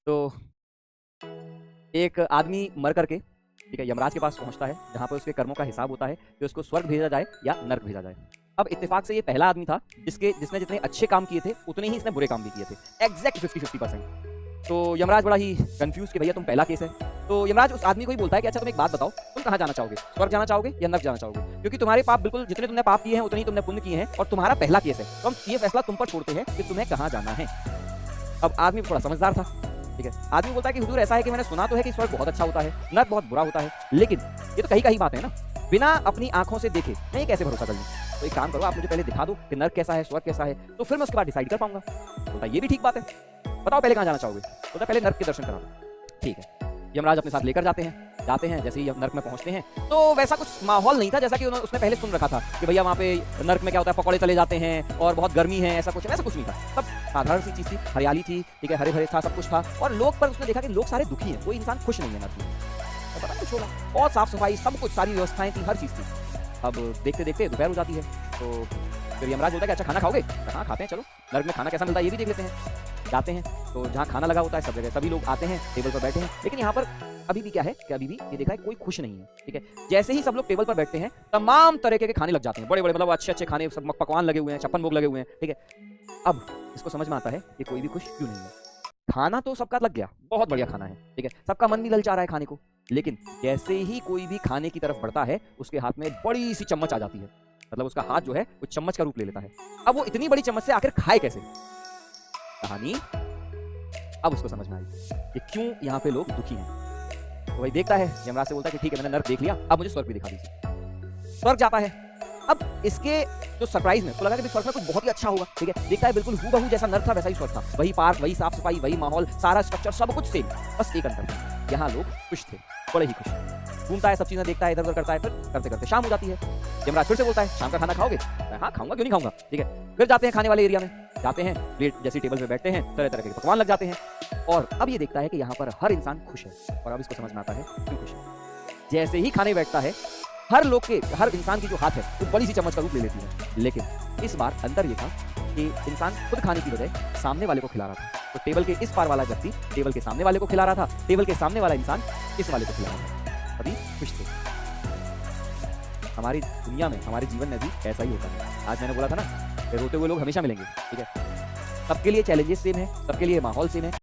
तो एक आदमी मर करके ठीक है यमराज के पास पहुंचता है जहां पर उसके कर्मों का हिसाब होता है कि उसको स्वर्ग भेजा जाए या नर्क भेजा जाए। अब इत्तेफाक से ये पहला आदमी था जिसने जितने अच्छे काम किए थे उतने ही इसने बुरे काम भी किए थे, एग्जैक्ट 50-50%। तो यमराज बड़ा ही कंफ्यूज कि भैया तुम पहला केस है। तो यमराज उस आदमी को ही बोलता है कि अच्छा तुम एक बात बताओ, तुम कहाँ जाना चाहोगे, स्वर्ग जाना चाहोगे या नर्क जाना चाहोगे, क्योंकि तुम्हारे पाप बिल्कुल जितने तुमने पाप किए हैं उतने ही तुमने पुण्य किए हैं और तुम्हारा पहला केस है, तो हम ये फैसला तुम पर छोड़ते हैं कि तुम्हें कहाँ जाना है। अब आदमी थोड़ा समझदार था, ठीक है। आदमी बोलता है कि हुजूर ऐसा है कि मैंने सुना तो है कि स्वर्ग बहुत अच्छा होता है, नर्क बहुत बुरा होता है, लेकिन ये तो कहीं कहीं बात है ना, बिना अपनी आंखों से देखे मैं ये कैसे भरोसा कर लूं। तो एक काम करो, आप मुझे पहले दिखा दो कि नर्क कैसा है स्वर्ग कैसा है, तो फिर मैं उसके बाद डिसाइड कर पाऊंगा। बोलता ये भी ठीक बात है, बताओ पहले कहाँ जाना चाहोगे। बोलता पहले नर्क के दर्शन करा दो। ठीक है, यमराज अपने साथ लेकर जाते हैं। जैसे ही नर्क में पहुंचते हैं तो वैसा कुछ माहौल नहीं था जैसा कि उसने पहले सुन रखा था कि भैया वहाँ पे नर्क में क्या होता है, पकौड़े चले जाते हैं और बहुत गर्मी है, ऐसा कुछ नहीं था। सब साधारण सी चीज थी, हरियाली थी, ठीक है, हरे भरे था, सब कुछ था। और लोग पर उसने देखा कि लोग सारे दुखी हैं, कोई इंसान खुश नहीं है नर्क में। तो पता कुछ होगा, बहुत साफ सफाई, सब कुछ, सारी व्यवस्थाएं थी, हर चीज थी। अब देखते देखते दोपहर हो जाती है, तो फिर यमराज बोलता है कि अच्छा खाना खाओगे। हाँ खाते हैं, चलो नर्क में खाना कैसा मिलता है ये भी देख लेते हैं। जाते हैं तो जहाँ खाना लगा होता है सब जगह सभी लोग आते हैं, टेबल पर बैठे हैं, लेकिन यहाँ पर अभी भी क्या है कि अभी भी ये देखा है कोई खुश नहीं है, ठीक है। जैसे ही सब लोग टेबल पर बैठते हैं तमाम तरह के खाने लग जाते हैं, बड़े बड़े मतलब अच्छे अच्छे खाने, सब पकवान लगे हुए हैं, 56 भोग लगे हुए हैं, ठीक है। अब इसको समझ में आता है कि कोई भी खुश क्यों नहीं है। खाना तो सबका लग गया, बहुत बढ़िया खाना है, ठीक है, सबका मन भी ललचा रहा है खाने को, लेकिन जैसे ही कोई भी खाने की तरफ बढ़ता है उसके हाथ में बड़ी सी चम्मच आ जाती है, मतलब उसका हाथ जो है वो चम्मच का रूप ले लेता है। अब वो इतनी बड़ी चम्मच से आखिर खाए कैसे, कहानी अब उसको समझ में आई कि क्यों यहाँ पे लोग दुखी हैं। तो भाई देखता है, यमराज से बोलता है कि ठीक है मैंने नर्क देख लिया, अब मुझे स्वर्ग भी दिखा दीजिए। स्वर्ग जाता है। अब इसके जो सरप्राइज में उसको लगा कि स्वर्ग में कुछ बहुत ही अच्छा होगा, ठीक है। देखता है बिल्कुल हूबहू जैसा नर्क था वैसा ही स्वर्ग था, वही पार्क, वही साफ सफाई, वही माहौल, सारा स्ट्रक्चर, सब कुछ सेम। बस एक अंतर था, यहाँ लोग खुश थे, बड़े ही खुश। घूमता है, सब चीजें देखता है, इधर उधर करता है, फिर करते करते शाम हो जाती है। यमराज फिर से बोलता है शाम का खाना खाओगे। हाँ खाऊंगा, क्यों नहीं खाऊंगा, ठीक है। फिर जाते हैं खाने वाले एरिया में, जाते हैं, प्लेट जैसी टेबल पे बैठते हैं, तरह तरह के पकवान लग जाते हैं। और अब ये देखता है कि यहाँ पर हर इंसान खुश है, और अब इसको समझ में आता है क्यों खुश है। जैसे ही खाने बैठता है हर इंसान की जो हाथ है वो बड़ी सी चम्मच का रूप ले लेती है, लेकिन इस बार अंतर ये था कि इंसान खुद खाने की बजाय सामने वाले को खिला रहा था। तो टेबल के इस पार वाला व्यक्ति टेबल के सामने वाले को खिला रहा था, टेबल के सामने वाला इंसान इस वाले को खिला रहा था। अभी खुश थे। हमारी दुनिया में, हमारे जीवन में भी ऐसा ही होता है। आज मैंने बोला था ना, रोते हुए लोग हमेशा मिलेंगे, ठीक है। सबके लिए चैलेंजेस सेम है, सबके लिए माहौल सेम है,